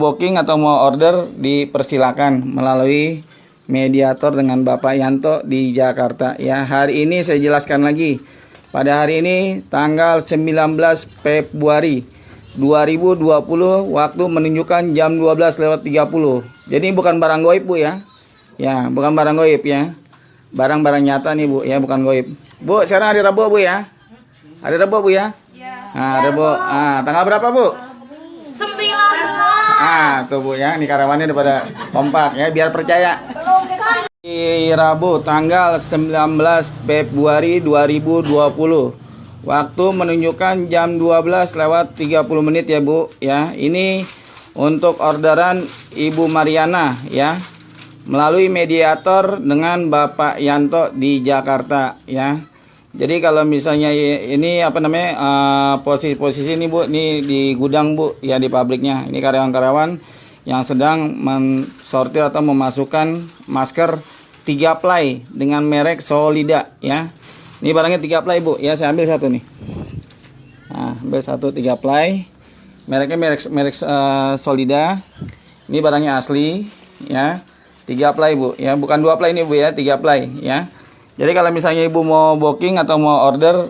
Booking atau mau order dipersilakan melalui mediator dengan Bapak Yanto di Jakarta ya. Hari ini saya jelaskan lagi. Pada hari ini tanggal 19 Februari 2020 waktu menunjukkan jam 12:30. Jadi bukan barang goib Bu ya. Ya, bukan barang goib ya. Barang-barang nyata nih Bu ya, bukan goib. Bu, sekarang hari Rabu Bu ya. Hari Rabu Bu ya? Nah, Rabu. Tanggal berapa Bu? 19. Tuh Bu ya, ini karyawannya udah pada kompak ya, biar percaya. Di Rabu tanggal 19 Februari 2020. Waktu menunjukkan jam 12:30 menit ya Bu ya. Ini untuk orderan Ibu Mariana ya. Melalui mediator dengan Bapak Yanto di Jakarta ya. Jadi kalau misalnya ini posisi ini Bu, ini di gudang Bu ya, di pabriknya. Ini karyawan-karyawan yang sedang mensortir atau memasukkan masker 3 ply dengan merek Solida ya. Ini barangnya 3 ply Bu ya, saya ambil satu nih. Nah, ambil satu 3 ply. Mereknya merek Solida. Ini barangnya asli ya. 3 ply Bu ya, bukan 2 ply ini Bu ya, 3 ply ya. Jadi kalau misalnya Ibu mau booking atau mau order